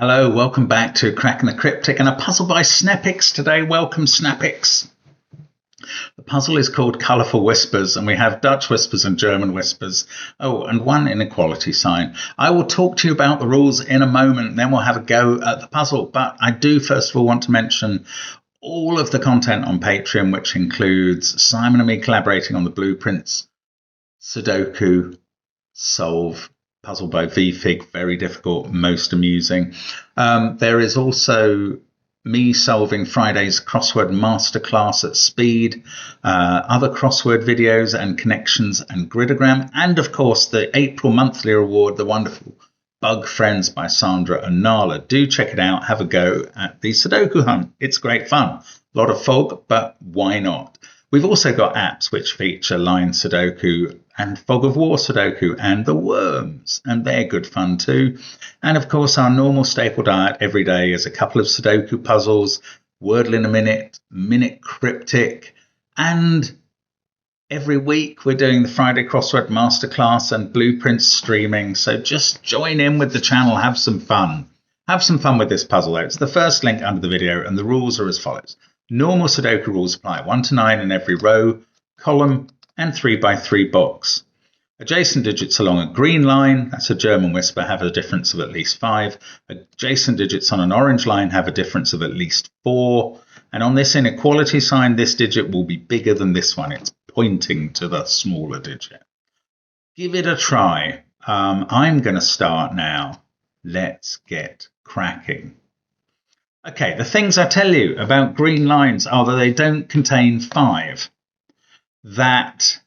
Hello, welcome back to Cracking the Cryptic and a puzzle by Snapix today. Welcome, Snapix. The puzzle is called Colourful Whispers, and we have Dutch whispers and German whispers. Oh, and one inequality sign. I will talk to you about the rules in a moment, and then we'll have a go at the puzzle. But I do first of all want to mention all of the content on Patreon, which includes Simon and me collaborating on the blueprints, Sudoku, Solve, Puzzle by VFig, very difficult, most amusing. There is also me solving Friday's crossword masterclass at speed, other crossword videos and connections and gridogram, and of course the April monthly award, the wonderful Bug Friends by Sandra and Nala. Do check it out, have a go at the Sudoku hunt. It's great fun. A lot of fog, but why not? We've also got apps which feature Line Sudoku and Fog of War Sudoku and the Worms, and they're good fun too. And of course, our normal staple diet every day is a couple of Sudoku puzzles, Wordle in a Minute, Minute Cryptic, and every week we're doing the Friday Crossword Masterclass and Blueprints streaming. So just join in with the channel, have some fun. Have some fun with this puzzle though. It's the first link under the video, and the rules are as follows. Normal Sudoku rules apply, 1 to 9 in every row, column, and 3 by 3 box. Adjacent digits along a green line, that's a German whisper, have a difference of at least 5. Adjacent digits on an orange line have a difference of at least 4. And on this inequality sign, this digit will be bigger than this one. It's pointing to the smaller digit. Give it a try. I'm going to start now. Let's get cracking. Okay, the things I tell you about green lines are that they don't contain 5. That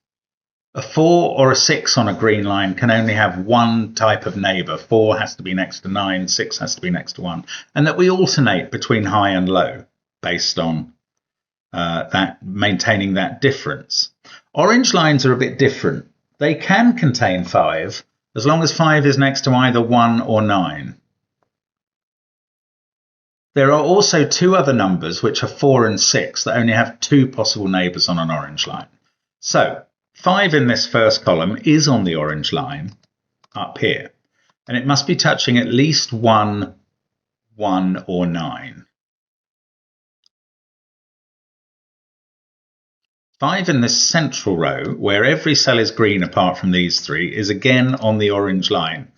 a 4 or a 6 on a green line can only have one type of neighbour. 4 has to be next to 9, 6 has to be next to 1. And that we alternate between high and low based on maintaining that difference. Orange lines are a bit different. They can contain 5 as long as 5 is next to either 1 or 9. There are also 2 other numbers, which are 4 and 6, that only have 2 possible neighbours on an orange line. So 5 in this first column is on the orange line up here, and it must be touching at least 1, 1 or 9. 5 in this central row, where every cell is green apart from these 3, is again on the orange line.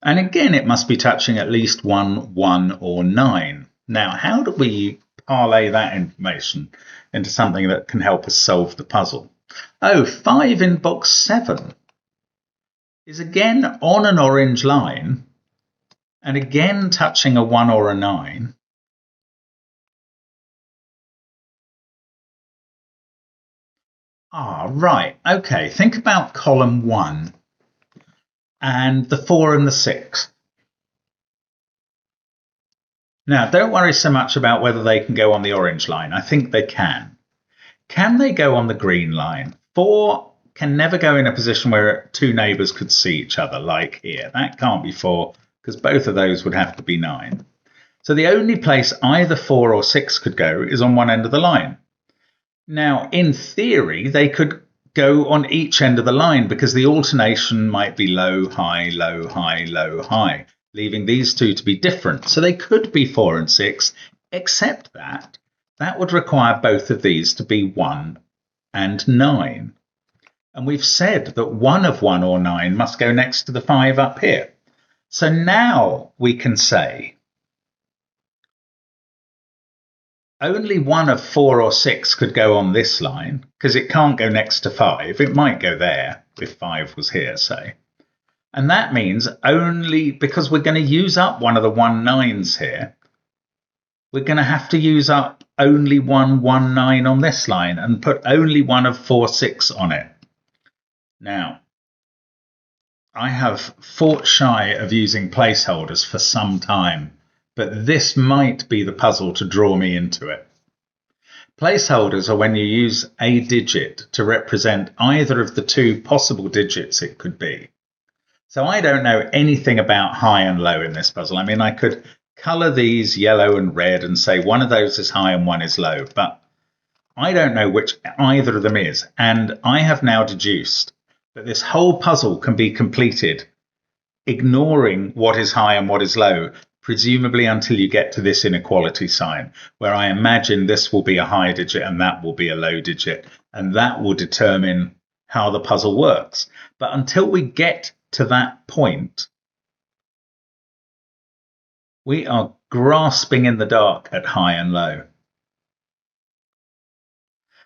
And again, it must be touching at least 1, 1 or 9. Now, how do we parlay that information into something that can help us solve the puzzle? Oh, 5 in box 7 is again on an orange line and again touching a 1 or a 9. Right. Okay, think about column 1. And the 4 and the 6. Now, don't worry so much about whether they can go on the orange line. I think they can. Can they go on the green line? 4 can never go in a position where 2 neighbours could see each other, like here. That can't be 4, because both of those would have to be 9. So the only place either 4 or 6 could go is on one end of the line. Now, in theory, they could go on each end of the line because the alternation might be low, high, low, high, low, high, leaving these 2 to be different. So they could be 4 and 6, except that would require both of these to be 1 and 9. And we've said that 1 of 1 or 9 must go next to the 5 up here. So now we can say only 1 of 4 or 6 could go on this line because it can't go next to 5. It might go there if 5 was here, say. And that means only, because we're going to use up one of the 1 9s here, we're going to have to use up only 1 1 9 on this line and put only 1 of 4 6 on it. Now, I have fought shy of using placeholders for some time, but this might be the puzzle to draw me into it. Placeholders are when you use a digit to represent either of the 2 possible digits it could be. So I don't know anything about high and low in this puzzle. I mean, I could colour these yellow and red and say one of those is high and one is low, but I don't know which either of them is. And I have now deduced that this whole puzzle can be completed ignoring what is high and what is low, presumably until you get to this inequality sign, where I imagine this will be a high digit and that will be a low digit, and that will determine how the puzzle works. But until we get to that point, we are grasping in the dark at high and low.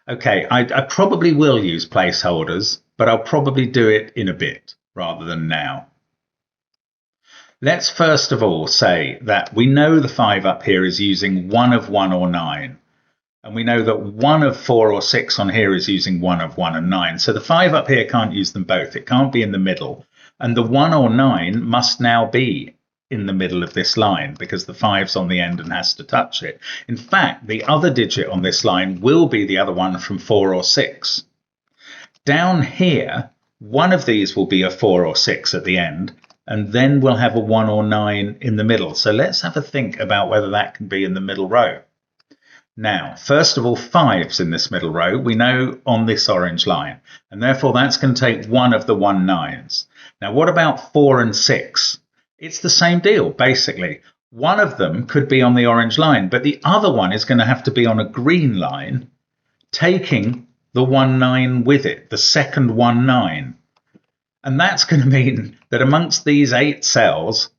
Okay, I probably will use placeholders, but I'll probably do it in a bit rather than now. Let's first of all say that we know the 5 up here is using 1 of 1 or 9. And we know that 1 of 4 or 6 on here is using 1 of 1 and 9. So the 5 up here can't use them both. It can't be in the middle. And the 1 or 9 must now be in the middle of this line because the 5's on the end and has to touch it. In fact, the other digit on this line will be the other one from 4 or 6. Down here, one of these will be a 4 or 6 at the end, and then we'll have a 1 or 9 in the middle. So let's have a think about whether that can be in the middle row. Now, first of all, 5's in this middle row, we know on this orange line, and therefore that's going to take one of the 1 9's. Now, what about 4 and 6? It's the same deal, basically. One of them could be on the orange line, but the other one is going to have to be on a green line, taking the 1 9 with it, the second 1 9. And that's going to mean that amongst these 8 cells,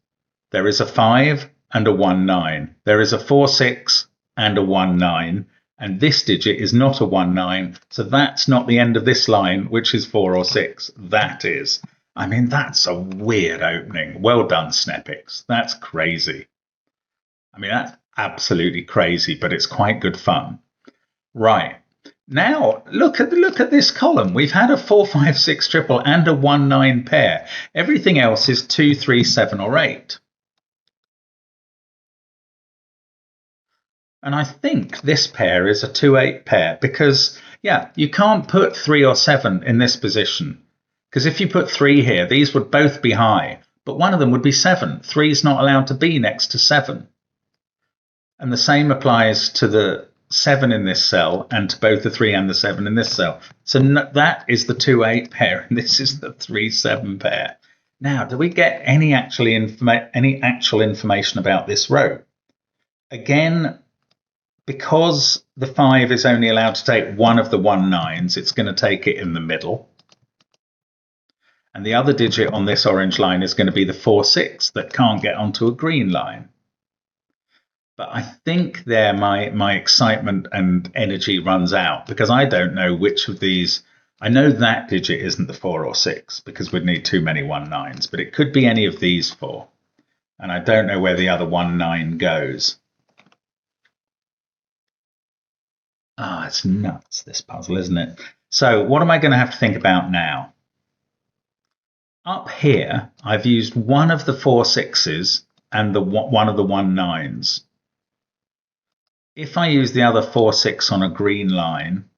there is a 5 and a 1 9. There is a 4 6 and a 1 9. And this digit is not a 1 9. So that's not the end of this line, which is 4 or 6. That is. I mean, that's a weird opening. Well done, Snepix. That's crazy. I mean, that's absolutely crazy, but it's quite good fun. Right. Now, look at this column. We've had a 4, 5, 6 triple and a 1, 9 pair. Everything else is 2, 3, 7 or 8. And I think this pair is a 2, 8 pair because, yeah, you can't put 3 or 7 in this position. Because if you put 3 here, these would both be high, but one of them would be 7. 3 is not allowed to be next to 7. And the same applies to the 7 in this cell and to both the 3 and the 7 in this cell. So that is the 2, 8 pair, and this is the 3, 7 pair. Now, do we get any actual information about this row? Again, because the 5 is only allowed to take one of the 1 9's, it's going to take it in the middle. And the other digit on this orange line is going to be the 4, 6 that can't get onto a green line. But I think there my excitement and energy runs out because I don't know which of these. I know that digit isn't the 4 or 6 because we'd need too many 1 9's, but it could be any of these 4. And I don't know where the other 1 9 goes. Ah, it's nuts, this puzzle, isn't it? So what am I going to have to think about now? Up here, I've used one of the 4 6's and one of the 1 9's. If I use the other 4 6 on a green line,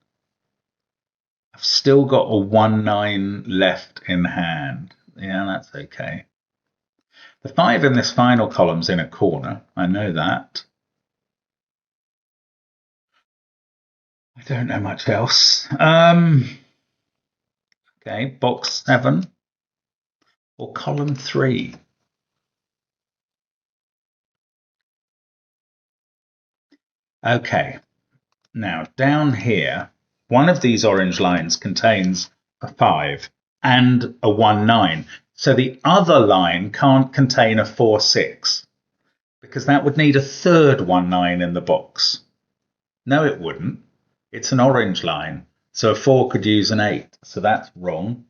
I've still got a 1 9 left in hand. Yeah, that's okay. The 5 in this final column's in a corner. I know that. I don't know much else. Okay, box 7 or column 3. Okay, now down here, one of these orange lines contains a 5 and a 1 9. So the other line can't contain a 4 6 because that would need a third 1 9 in the box. No, it wouldn't. It's an orange line. So a 4 could use an 8. So that's wrong.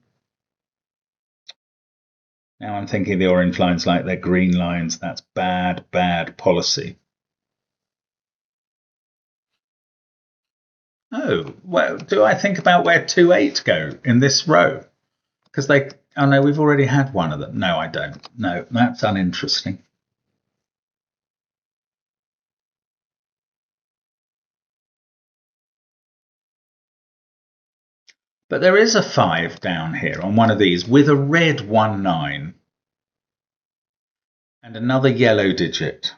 Now I'm thinking the orange lines like they're green lines. That's bad, bad policy. Oh, well, do I think about where 2, 8 go in this row? Because they, oh no, we've already had one of them. No, I don't. No, that's uninteresting. But there is a 5 down here on one of these with a red 1 9 and another yellow digit.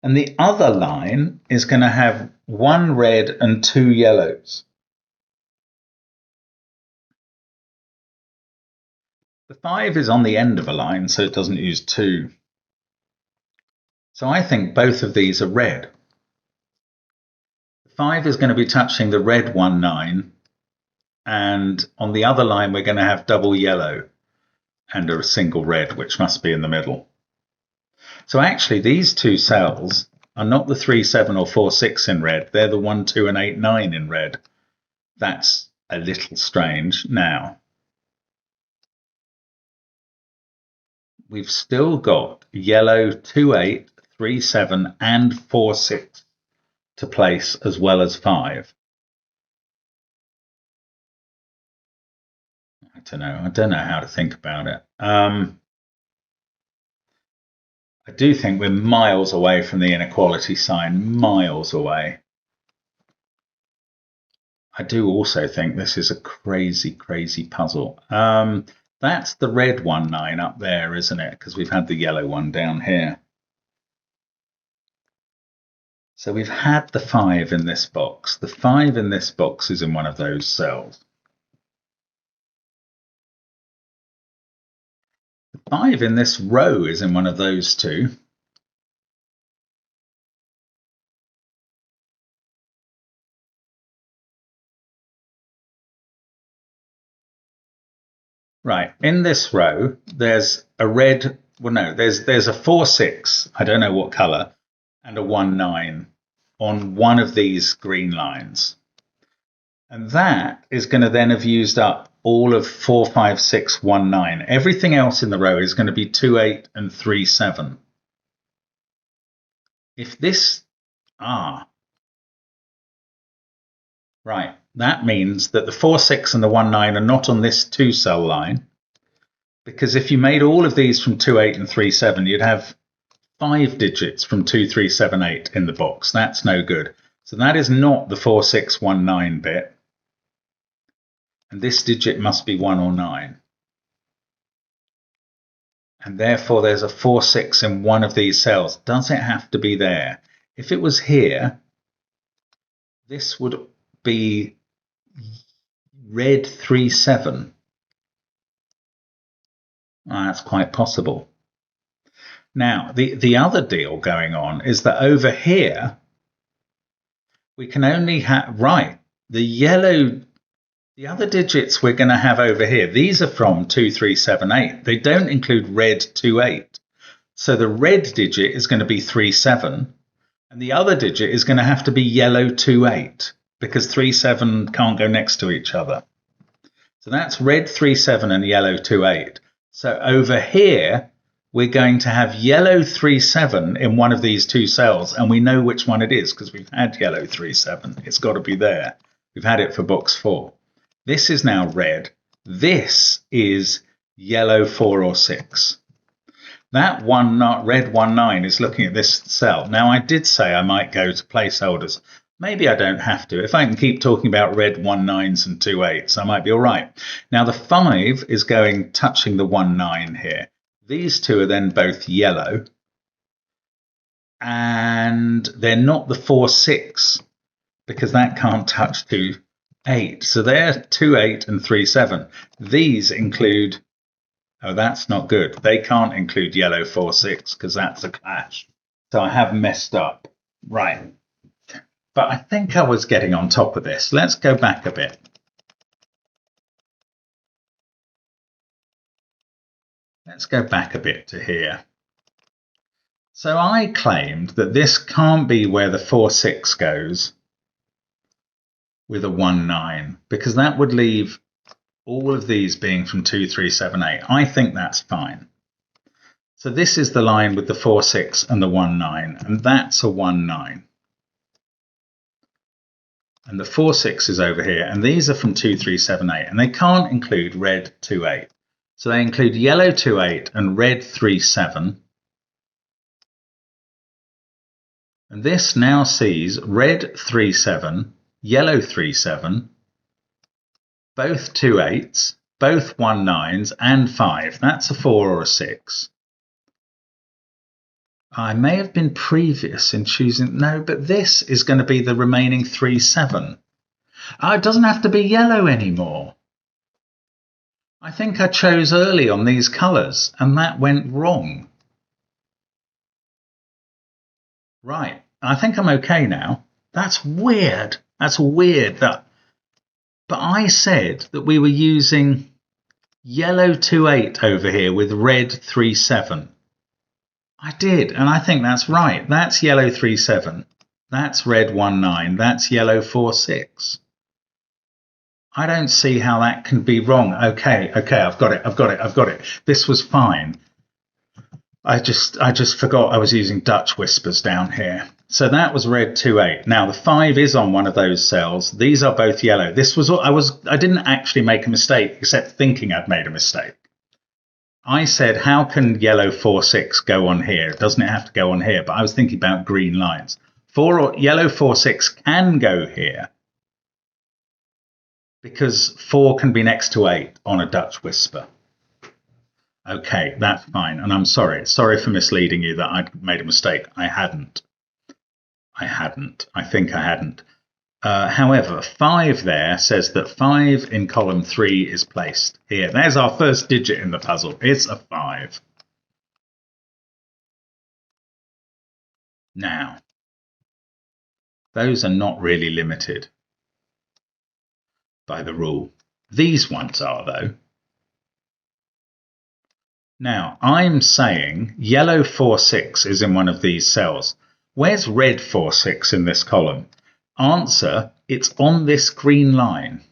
And the other line is going to have 1 red and 2 yellows. The 5 is on the end of a line, so it doesn't use 2. So I think both of these are red. 5 is going to be touching the red 1, 9, and on the other line we're going to have double yellow and a single red, which must be in the middle. So actually these two cells are not the 3, 7 or 4, 6 in red, they're the 1, 2 and 8, 9 in red. That's a little strange. Now, we've still got yellow 2, 8, 3, 7 and 4, 6 to place as well as 5. I don't know how to think about it. I do think we're miles away from the inequality sign, miles away. I do also think this is a crazy, crazy puzzle. That's the red 1, 9 up there, isn't it? Because we've had the yellow one down here. So we've had the 5 in this box. The 5 in this box is in one of those cells. The 5 in this row is in one of those two. Right, in this row, there's a red, well no, there's a 4, 6, I don't know what colour, and a 1, 9 on one of these green lines. And that is going to then have used up all of 4, 5, 6, 1, 9. Everything else in the row is going to be 2, 8 and 3, 7. If this, right, that means that the 4, 6 and the 1, 9 are not on this 2 cell line, because if you made all of these from 2, 8 and 3, 7, you'd have 5 digits from 2, 3, 7, 8 in the box. That's no good. So that is not the 4, 6, 1, 9 bit. And this digit must be 1 or 9. And therefore there's a 4, 6 in one of these cells. Does it have to be there? If it was here, this would be red 3, 7. That's quite possible. Now, the other deal going on is that over here, we can only have, right, the other digits we're going to have over here, these are from 2, 3, 7, 8. They don't include red 2, 8. So the red digit is going to be 3, 7. And the other digit is going to have to be yellow 2, 8, because 3, 7 can't go next to each other. So that's red 3, 7 and yellow 2, 8. So over here, we're going to have yellow 3, 7 in one of these two cells. And we know which one it is because we've had yellow 3, 7. It's got to be there. We've had it for box 4. This is now red. This is yellow 4 or 6. That one, red 1, 9 is looking at this cell. Now, I did say I might go to placeholders. Maybe I don't have to. If I can keep talking about red 1, 9s and 2, 8s, I might be all right. Now, the 5 is going touching the 1, 9 here. These two are then both yellow. And they're not the 4, 6 because that can't touch 2, 8. So they're 2, 8 and 3, 7. These include, oh, that's not good. They can't include yellow 4, 6 because that's a clash. So I have messed up. Right. But I think I was getting on top of this. Let's go back a bit. Let's go back a bit to here. So I claimed that this can't be where the 4, 6 goes with a 1, 9, because that would leave all of these being from 2, 3, 7, 8. I think that's fine. So this is the line with the 4, 6 and the 1, 9, and that's a 1, 9. And the 4, 6 is over here, and these are from 2, 3, 7, 8, and they can't include red 2, 8. So they include yellow 2, 8 and red 3, 7. And this now sees red 3, 7, yellow 3, 7, both 2, 8s, both 1, 9s, and 5. That's a 4 or a 6. I may have been previous in choosing, no, but this is going to be the remaining 3, 7. It doesn't have to be yellow anymore. I think I chose early on these colours and that went wrong. Right. I think I'm okay now. That's weird. That's weird. But I said that we were using yellow 28 over here with red 37. I did, and I think that's right. That's yellow 37. That's red 19. That's yellow 46. I don't see how that can be wrong. Okay, I've got it. This was fine. I just forgot I was using Dutch whispers down here. So that was red 28. Now the 5 is on one of those cells. These are both yellow. I didn't actually make a mistake except thinking I'd made a mistake. I said, how can yellow 46 go on here? Doesn't it have to go on here? But I was thinking about green lines. Yellow 46 can go here because 4 can be next to 8 on a Dutch whisper. Okay, that's fine. And I'm sorry. Sorry for misleading you that I'd made a mistake. I hadn't. I think I hadn't. However, 5 there says that 5 in column 3 is placed here. There's our first digit in the puzzle. It's a 5. Now, those are not really limited by the rule. These ones are, though. Now, I'm saying yellow 46 is in one of these cells. Where's red 46 in this column? Answer, it's on this green line.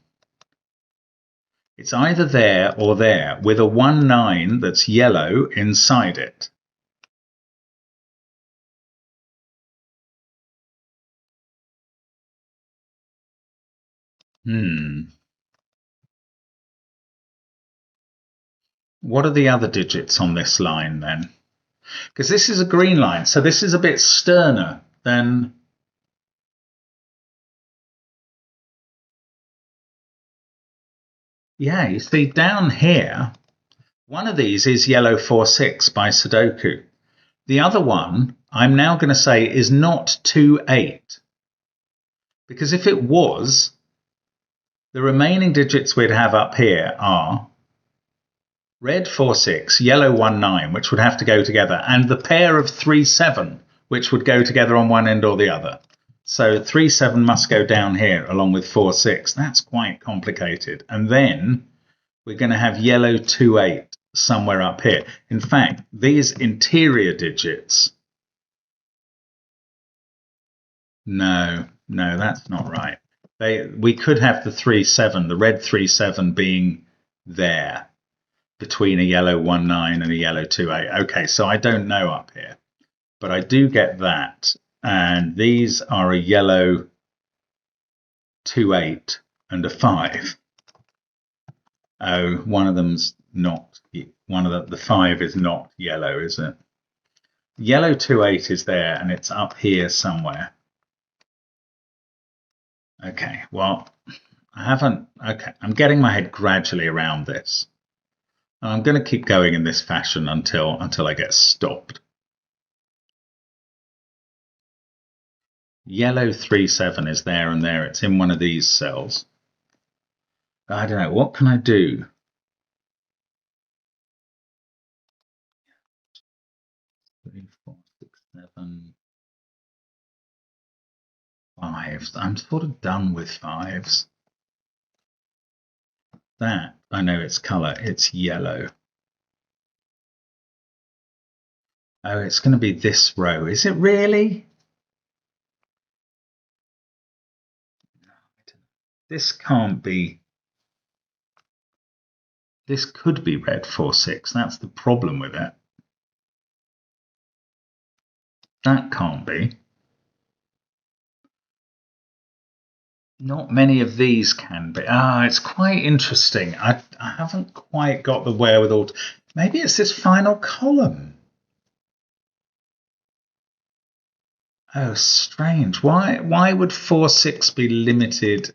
It's either there or there with a 19 that's yellow inside it. What are the other digits on this line then? Because this is a green line, so this is a bit sterner than... Yeah, you see down here, one of these is yellow 46 by Sudoku. The other one, I'm now going to say, is not 28. Because if it was, the remaining digits we'd have up here are red 46, yellow 19, which would have to go together, and the pair of 37, which would go together on one end or the other. So 37 must go down here along with 46. That's quite complicated. And then we're going to have yellow 28 somewhere up here. In fact, these interior digits... No, that's not right. We could have the 37, the red 37 being there between a yellow 19 and a yellow 28. Okay, so I don't know up here, but I do get that. And these are a yellow 28 and a 5. Oh, one of them's not. The 5 is not yellow, is it? Yellow 28 is there, and it's up here somewhere. Okay, well, I haven't. Okay, I'm getting my head gradually around this. And I'm going to keep going in this fashion until I get stopped. Yellow 37 is there and there. It's in one of these cells. I don't know. What can I do? Three, 4, 6, 7, 5s. I'm sort of done with 5s. That, I know its color. It's yellow. Oh, it's going to be this row. Is it really? This can't be. This could be red 46. That's the problem with it. That can't be. Not many of these can be. It's quite interesting. I haven't quite got the wherewithal. Maybe it's this final column. Oh, strange. Why would 46 be limited?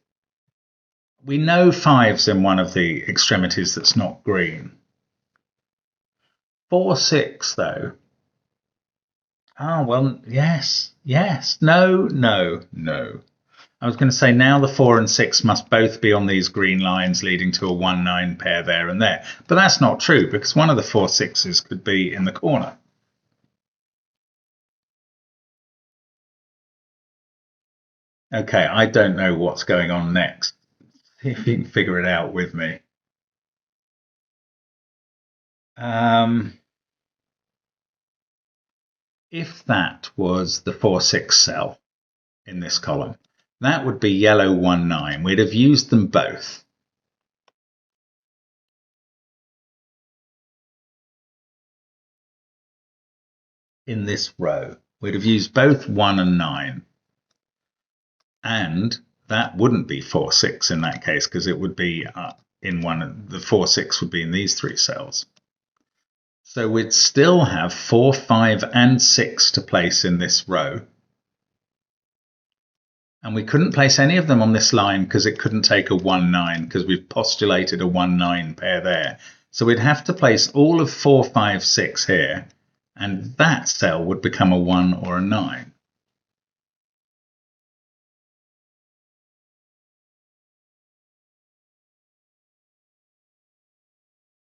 We know 5's in one of the extremities that's not green. 46, though. Oh, well, yes. No. I was going to say now the 4 and 6 must both be on these green lines leading to a 1-9 pair there and there. But that's not true because one of the 4 6's could be in the corner. Okay, I don't know what's going on next. See if you can figure it out with me. If that was the 4-6 cell in this column, that would be yellow 1-9. We'd have used them both. In this row, we'd have used both 1 and 9. And that wouldn't be 4-6 in that case, because it would be in one, the 4-6 would be in these three cells. So we'd still have 4, 5, and 6 to place in this row. And we couldn't place any of them on this line because it couldn't take a 1-9, because we've postulated a 1-9 pair there. So we'd have to place all of 4, 5, 6 here, and that cell would become a 1 or a 9.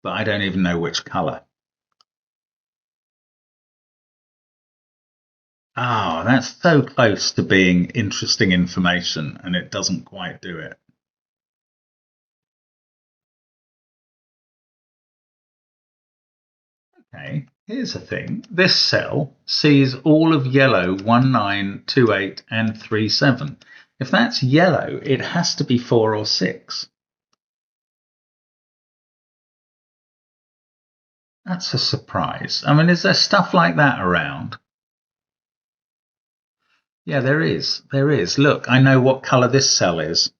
But I don't even know which color. Oh, that's so close to being interesting information, and it doesn't quite do it. Okay, here's the thing. This cell sees all of yellow 1, 9, 2, 8, and 3, 7. If that's yellow, it has to be 4 or 6. That's a surprise. I mean, is there stuff like that around? Yeah, there is. There is. Look, I know what color this cell is,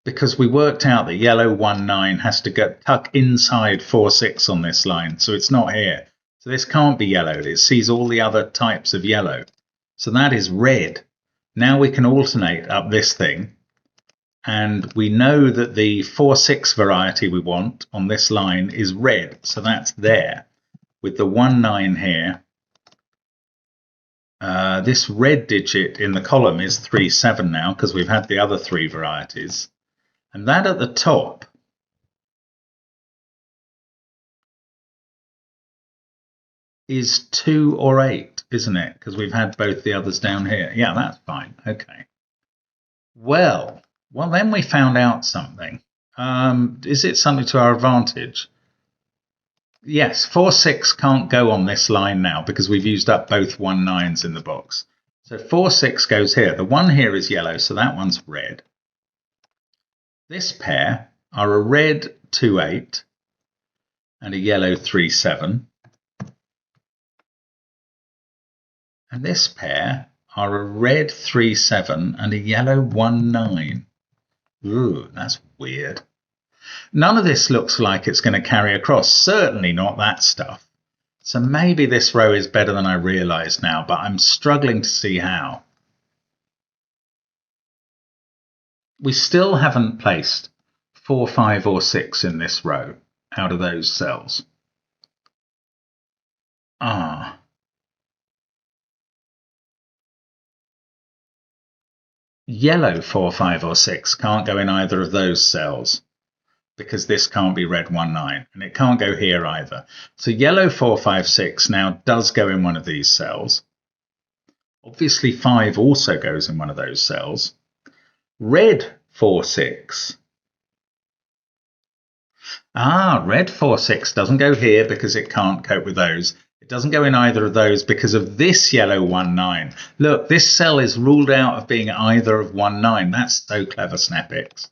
because we worked out that yellow 1, 9 has to get tuck inside 4, 6 on this line, so it's not here. So this can't be yellow. It sees all the other types of yellow. So that is red. Now we can alternate up this thing, and we know that the 4, 6 variety we want on this line is red, so that's there. With the 1, 9 here, this red digit in the column is 3, 7 now, because we've had the other three varieties. And that at the top is 2 or 8, isn't it? Because we've had both the others down here. Yeah, that's fine. Okay. Well, then we found out something. Is it something to our advantage? Yes, 4, 6 can't go on this line now because we've used up both 1, 9s in the box. So 4, 6 goes here. The one here is yellow, so that one's red. This pair are a red 2, 8 and a yellow 3, 7. And this pair are a red 3, 7 and a yellow 1, 9. Ooh, that's weird. None of this looks like it's going to carry across. Certainly not that stuff. So maybe this row is better than I realize now, but I'm struggling to see how. We still haven't placed 4, 5, or 6 in this row out of those cells. Yellow 4, 5, or 6 can't go in either of those cells, because this can't be red 1, 9, and it can't go here either. So yellow 4, 5, 6 now does go in one of these cells. Obviously 5 also goes in one of those cells. Red 4, 6. Red 4, 6 doesn't go here because it can't cope with those. It doesn't go in either of those because of this yellow 1, 9. Look, this cell is ruled out of being either of 1, 9. That's so clever, SnapX.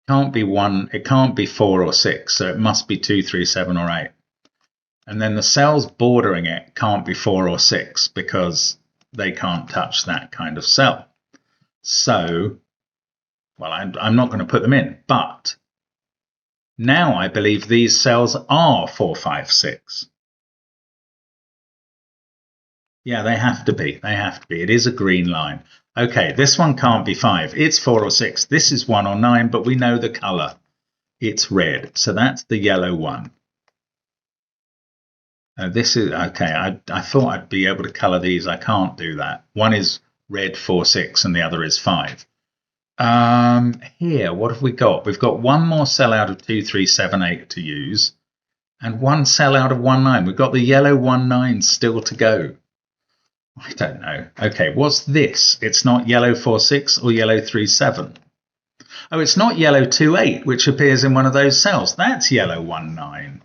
Can't be 1, it can't be 4 or 6, so it must be 2, 3, 7, or 8. And then the cells bordering it can't be 4 or 6 because they can't touch that kind of cell. So, well, I'm not going to put them in, but now I believe these cells are 4, 5, 6. Yeah, they have to be. They have to be. It is a green line. Okay, this one can't be 5. It's 4 or 6. This is 1 or 9, but we know the color. It's red. So that's the yellow one. This is okay. I thought I'd be able to color these. I can't do that. One is red 4, 6, and the other is 5. Here, what have we got? We've got one more cell out of 2, 3, 7, 8 to use. And one cell out of 19. We've got the yellow 19 still to go. I don't know. Okay, what's this? It's not yellow 46 or yellow 37. Oh, it's not yellow 28, which appears in one of those cells. That's yellow 19.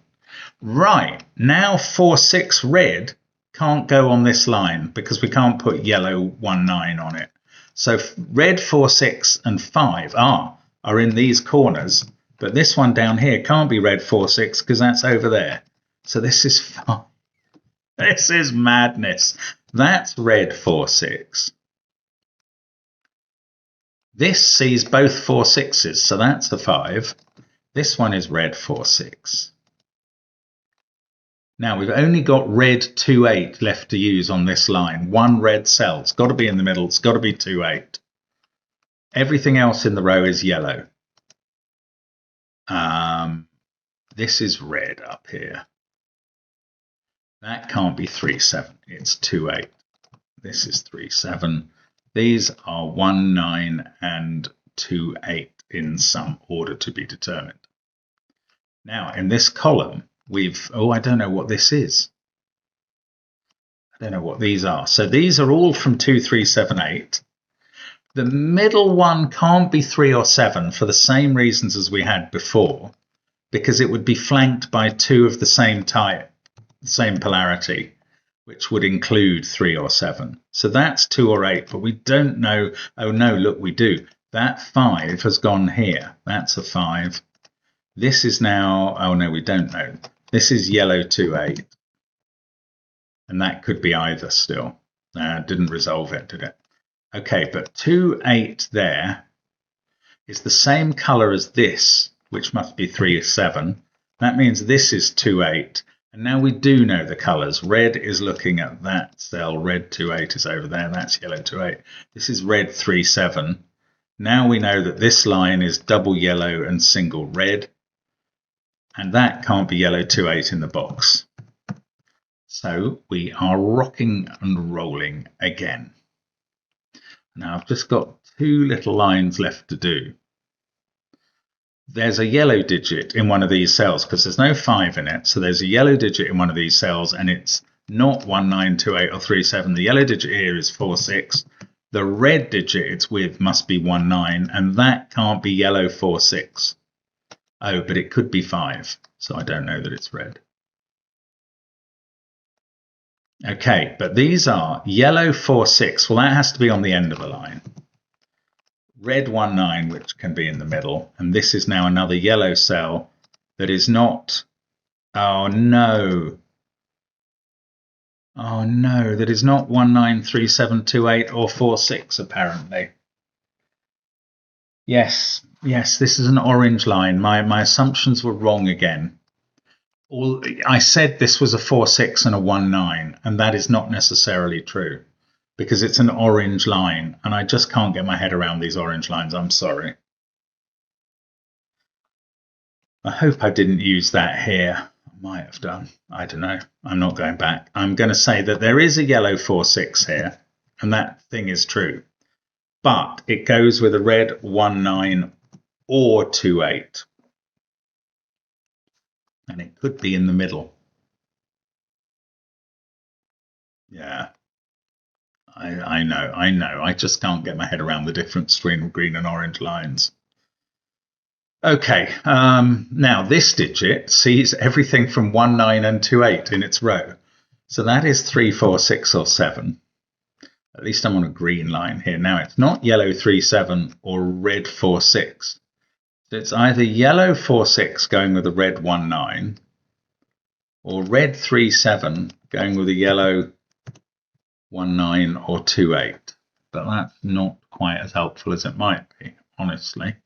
Right, now 46 red can't go on this line because we can't put yellow 19 on it. So red 46 and 5 are in these corners, but this one down here can't be red 46 because that's over there. So this is fine. This is madness. That's red 46. This sees both 46s, so that's a 5. This one is red 46. Now we've only got red 28 left to use on this line. One red cell. It's got to be in the middle. It's got to be 28. Everything else in the row is yellow. This is red up here. That can't be 37. It's 28. This is 37. These are 19 and 28 in some order to be determined. Now in this column we've, I don't know what this is. I don't know what these are. So these are all from 2, 3, 7, 8. The middle one can't be 3 or 7 for the same reasons as we had before, because it would be flanked by 2 of the same type, same polarity, which would include 3 or 7. So that's 2 or 8, but we don't know. Oh no, look, we do. That 5 has gone here. That's a 5. This is now, oh no, we don't know. This is yellow 28. And that could be either still. Didn't resolve it, did it? Okay, but 28 there is the same color as this, which must be 3, 7. That means this is 28. And now we do know the colors. Red is looking at that cell. Red 28 is over there. That's yellow 28. This is red 3, 7. Now we know that this line is double yellow and single red. And that can't be yellow 28 in the box. So we are rocking and rolling again. Now I've just got 2 little lines left to do. There's a yellow digit in one of these cells because there's no 5 in it. So there's a yellow digit in one of these cells and it's not 1928 or 37. The yellow digit here is 46. The red digit it's with must be 19, and that can't be yellow 46. Oh, but it could be 5. So I don't know that it's red. Okay, but these are yellow 46. Well, that has to be on the end of a line. Red 19, which can be in the middle. And this is now another yellow cell that is not, oh no. Oh no, that is not 193728 or 46 apparently. Yes, this is an orange line. My assumptions were wrong again. I said this was a 46 and a 19, and that is not necessarily true because it's an orange line, and I just can't get my head around these orange lines. I'm sorry. I hope I didn't use that here. I might have done. I don't know. I'm not going back. I'm going to say that there is a yellow 46 here, and that thing is true. But it goes with a red 19 or 28. And it could be in the middle. Yeah, I know. I just can't get my head around the difference between green and orange lines. Okay, now this digit sees everything from 19 and 28 in its row. So that is 3, 4, 6, or 7. At least I'm on a green line here. Now it's not yellow 3, 7 or red 4, 6. So it's either yellow 4, 6 going with a red 19 or red 3, 7 going with a yellow 19 or 28. But that's not quite as helpful as it might be, honestly.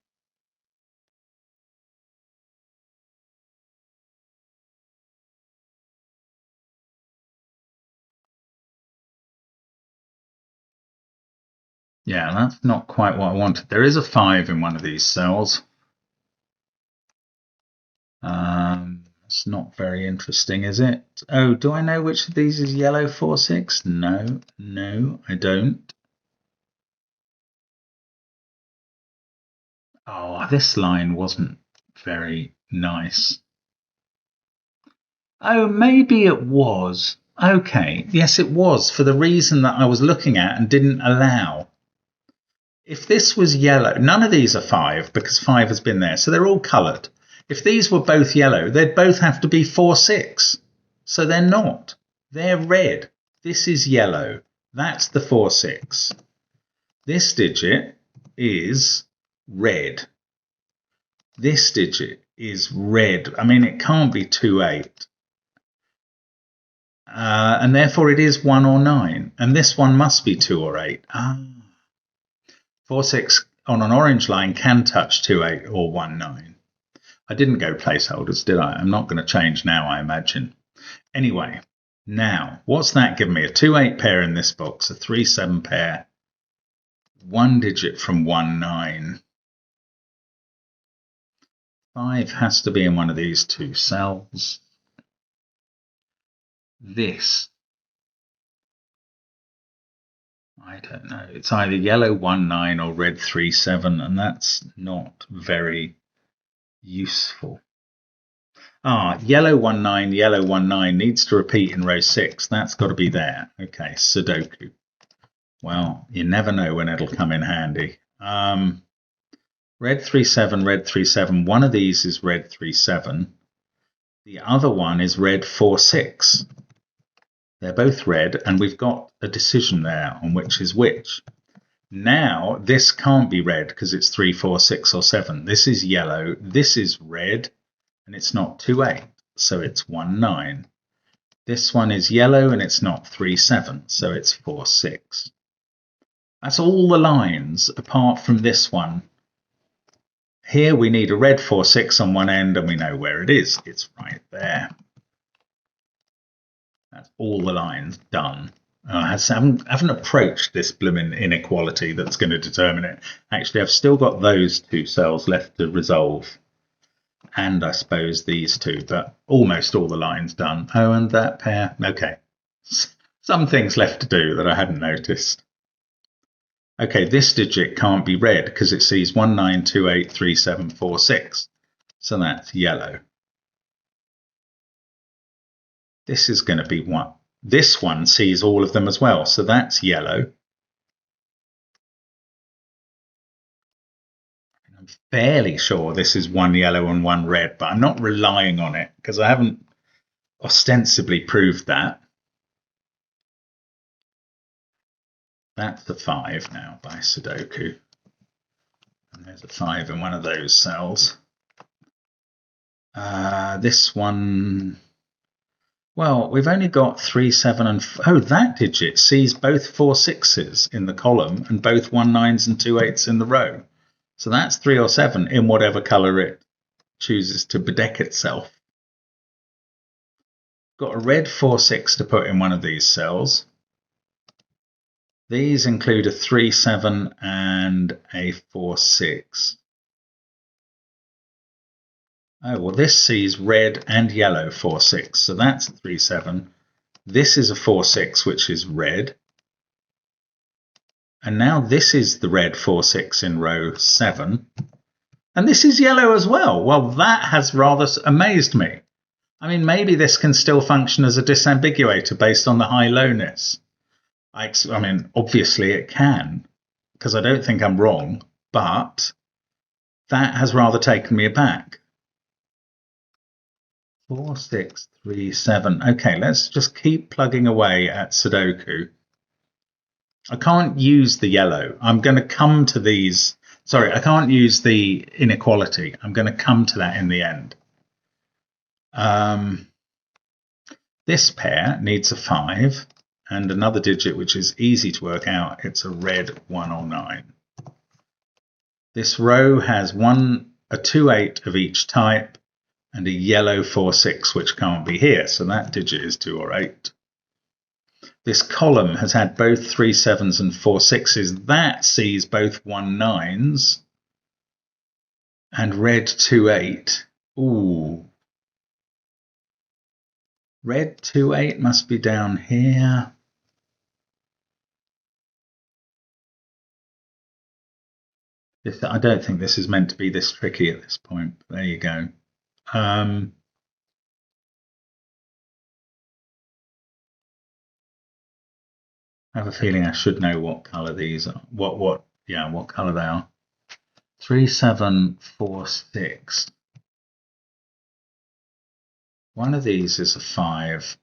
Yeah, that's not quite what I wanted. There is a 5 in one of these cells. It's not very interesting, is it? Oh, do I know which of these is yellow 4, 6? No, I don't. Oh, this line wasn't very nice. Oh, maybe it was. Okay, yes, it was for the reason that I was looking at and didn't allow. If this was yellow, none of these are 5 because 5 has been there, so they're all coloured. If these were both yellow, they'd both have to be 4, 6. So they're not. They're red. This is yellow. That's the 4, 6. This digit is red. This digit is red. I mean, it can't be 2, 8. And therefore it is 1 or 9. And this one must be 2 or 8. 4, 6 on an orange line can touch 2, 8 or 1, 9. I didn't go placeholders, did I? I'm not going to change now, I imagine. Anyway, now, what's that giving me? A 2, 8 pair in this box, a 3, 7 pair, one digit from 1, 9. 5 has to be in one of these two cells. This, I don't know. It's either yellow 1, 9 or red 3, 7, and that's not very useful. Yellow 1, 9, yellow 1, 9 needs to repeat in row 6. That's got to be there. Okay, Sudoku. Well, you never know when it'll come in handy. Red 3, 7, red 3, 7. One of these is red 3, 7. The other one is red 4, 6. They're both red, and we've got a decision there on which is which. Now, this can't be red because it's 3, 4, 6, or 7. This is yellow. This is red, and it's not 2, 8, so it's 1, 9. This one is yellow, and it's not 3, 7, so it's 4, 6. That's all the lines apart from this one. Here we need a red 4, 6 on one end, and we know where it is. It's right there. That's all the lines done. I haven't approached this blooming inequality that's going to determine it. Actually, I've still got those two cells left to resolve. And I suppose these two, but almost all the lines done. Oh, and that pair. Okay. Some things left to do that I hadn't noticed. Okay, this digit can't be red because it sees 1, 9, 2, 8, 3, 7, 4, 6. So that's yellow. This is going to be 1. This one sees all of them as well, so that's yellow. I'm fairly sure this is 1 yellow and 1 red, but I'm not relying on it because I haven't ostensibly proved that. That's the 5 now by Sudoku. And there's a 5 in one of those cells. This one, well, we've only got 3, 7, and that digit sees both 4, 6s in the column and both 1, 9s and 2, 8s in the row. So that's 3 or 7 in whatever color it chooses to bedeck itself. Got a red 4, 6 to put in one of these cells. These include a 3, 7 and a 4, 6. Oh, well, this sees red and yellow 4, 6, so that's 3, 7. This is a 4, 6, which is red. And now this is the red 4, 6 in row 7. And this is yellow as well. Well, that has rather amazed me. I mean, maybe this can still function as a disambiguator based on the high-lowness. I mean, obviously it can, because I don't think I'm wrong, but that has rather taken me aback. 4, 6, 3, 7. Okay, let's just keep plugging away at Sudoku. I can't use the yellow. I'm going to come to these. Sorry, I can't use the inequality. I'm going to come to that in the end. This pair needs a 5 and another digit which is easy to work out. It's a red 1 or 9. This row has a 2, 8 of each type and a yellow 4, 6 which can't be here. So that digit is 2 or 8. This column has had both 3, 7s and 4, 6s. That sees both 1, 9s and red 2, 8. Ooh. Red 2, 8 must be down here. I don't think this is meant to be this tricky at this point. There you go. I have a feeling I should know what colour these are. What colour they are. 3, 7, 4, 6. One of these is a 5,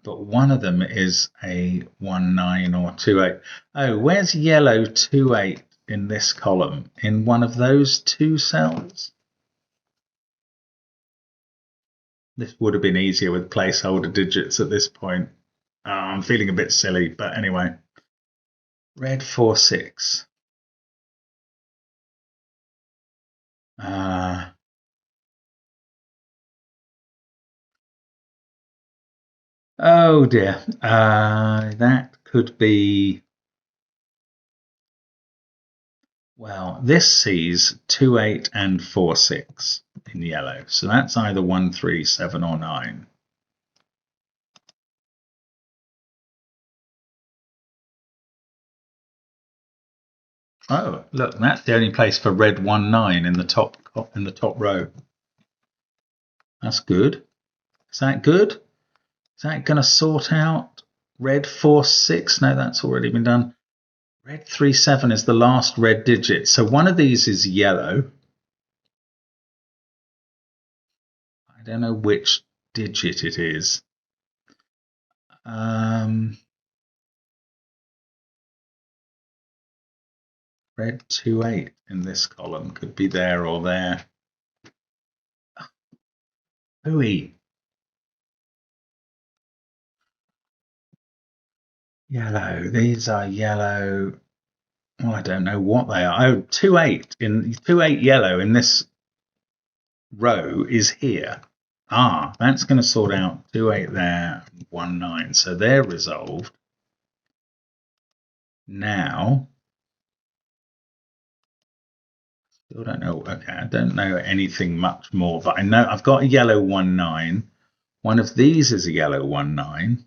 but one of them is a 1, 9 or 2, 8. Oh, where's yellow 2, 8 in this column? In one of those two cells? This would have been easier with placeholder digits at this point. I'm feeling a bit silly, but anyway. Red 4, 6. Oh dear. That could be. Well, this sees 2, 8 and 4, 6 in yellow. So that's either 1, 3, 7 or 9. Oh, look, that's the only place for red 1, 9 in the top row. That's good. Is that good? Is that going to sort out red 4, 6? No, that's already been done. Red 3, 7 is the last red digit. So one of these is yellow. I don't know which digit it is. Red 2, 8 in this column could be there or there. Hooey. Yellow. These are yellow. Oh, I don't know what they are. Oh, 2, 8 in 2, 8 yellow in this row is here. That's going to sort out 2, 8 there, 1, 9. So they're resolved. Now, still don't know. Okay, I don't know anything much more, but I know I've got a yellow 1, 9. One of these is a yellow 1, 9.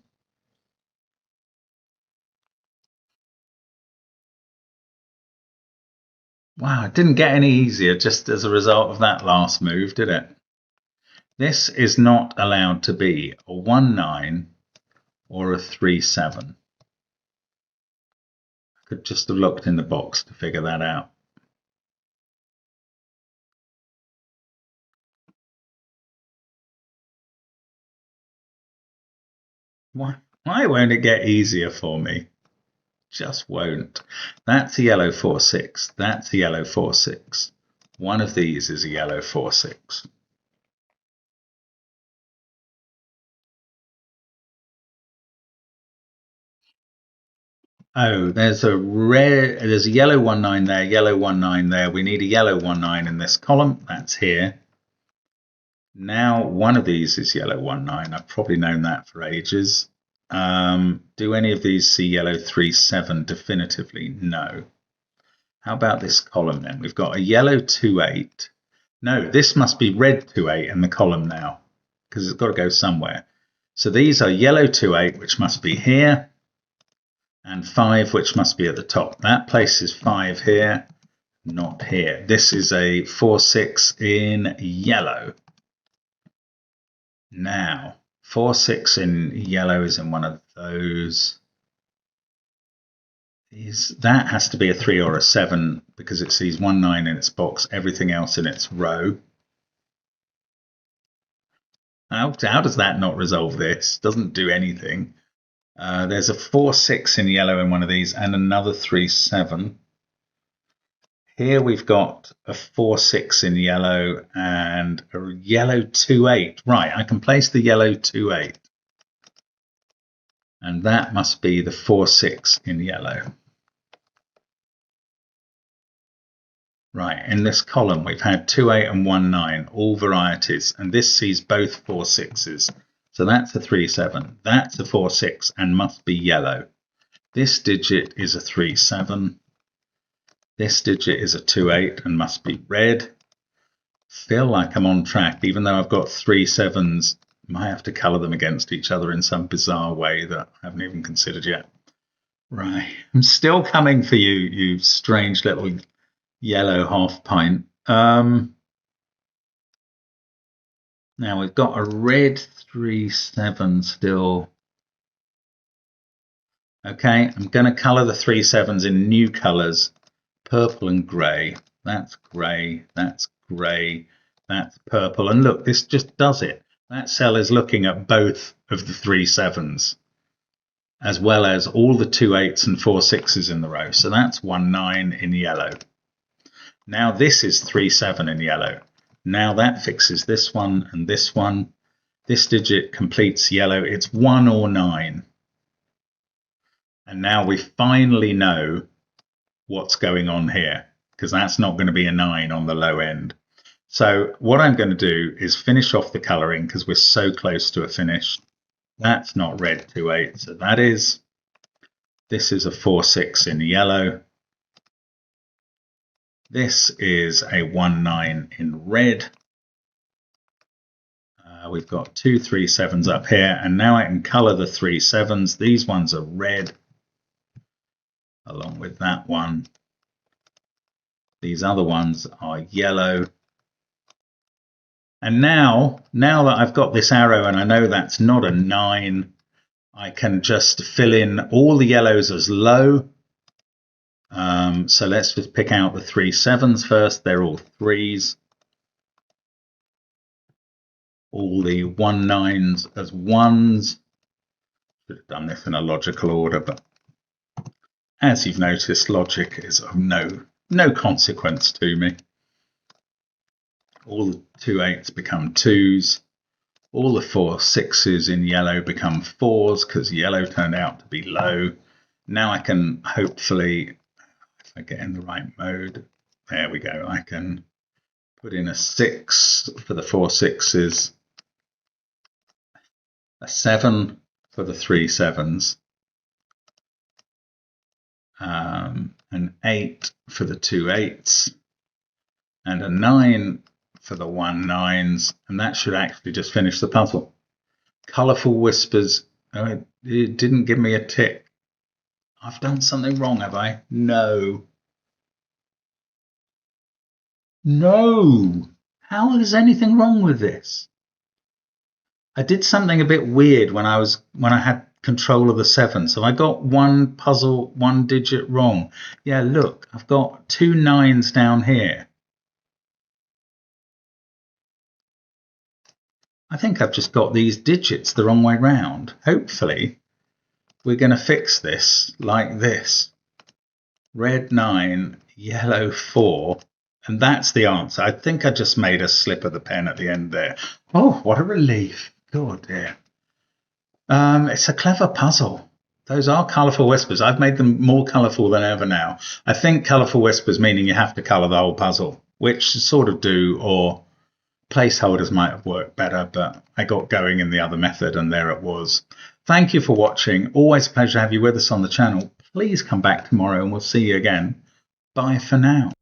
Wow, it didn't get any easier just as a result of that last move, did it? This is not allowed to be a 1, 9 or a 3, 7. I could just have looked in the box to figure that out. Why won't it get easier for me? Just won't. That's a yellow 4, 6. That's a yellow 4, 6. One of these is a yellow 4, 6. Oh, there's a yellow 1, 9 there, yellow 1, 9 there. We need a yellow 1, 9 in this column. That's here. Now one of these is yellow 1, 9. I've probably known that for ages. Do any of these see yellow 3, 7 definitively? No. How about this column then? We've got a yellow 2, 8. No, this must be red 2, 8 in the column now, because it's got to go somewhere. So these are yellow 2, 8, which must be here, and 5, which must be at the top. That places 5 here, not here. This is a 4, 6 in yellow. Now, 4, 6 in yellow is in one of those. That has to be a 3 or a 7 because it sees 1, 9 in its box, everything else in its row. How does that not resolve this? Doesn't do anything. There's a 4, 6 in yellow in one of these and another 3, 7. Here we've got a 4, 6 in yellow and a yellow 2, 8. Right, I can place the yellow 2, 8. And that must be the 4, 6 in yellow. Right, in this column we've had 2, 8 and 1, 9, all varieties, and this sees both 4, 6s. So that's a 3, 7. That's a 4, 6 and must be yellow. This digit is a 3, 7. This digit is a 2, 8 and must be red. Feel like I'm on track, even though I've got 3 7s. Might have to colour them against each other in some bizarre way that I haven't even considered yet. Right, I'm still coming for you, you strange little yellow half pint. Now we've got a red 3, 7 still. Okay, I'm going to colour the 3 7s in new colours, purple and grey. That's grey, that's grey, that's purple. And look, this just does it. That cell is looking at both of the 3 7s, as well as all the 2 8s and 4 6s in the row. So that's 1 9 in yellow. Now this is 3 7 in yellow. Now that fixes this one and this one. This digit completes yellow. It's 1 or 9. And now we finally know what's going on here, because that's not going to be a 9 on the low end. So what I'm going to do is finish off the colouring, because we're so close to a finish. That's not red 2 8, so that is. This is a 4 6 in yellow. This is a 1 9 in red. We've got 2 3 7s up here, and now I can colour the 3 7s. These ones are red, along with that one. These other ones are yellow. And now that I've got this arrow and I know that's not a 9, I can just fill in all the yellows as low. So let's just pick out the 3 7s first. They're all 3s. All the 1 9s as 1s. Should have done this in a logical order, but as you've noticed, logic is of no consequence to me. All the 2 8s become 2s. All the 4 6s in yellow become 4s, because yellow turned out to be low. Now I can hopefully, if I get in the right mode, there we go, I can put in a 6 for the 4 6s, a 7 for the 3 7s, an 8 for the 2 8s, and a 9 for the 1 9s, and that should actually just finish the puzzle. Colourful Whispers. Oh, it didn't give me a tick. I've done something wrong, have I? No. No! How is anything wrong with this? I did something a bit weird when I had control of the 7, so I got one puzzle, one digit wrong. Yeah, look, I've got 2 9s down here. I think I've just got these digits the wrong way round. Hopefully, we're going to fix this like this. Red 9, yellow 4, and that's the answer. I think I just made a slip of the pen at the end there. Oh, what a relief. God dear. It's a clever puzzle. Those are colourful whispers. I've made them more colourful than ever now. I think colourful whispers meaning you have to colour the whole puzzle, which sort of do, or placeholders might have worked better, but I got going in the other method and there it was. Thank you for watching. Always a pleasure to have you with us on the channel. Please come back tomorrow and we'll see you again. Bye for now.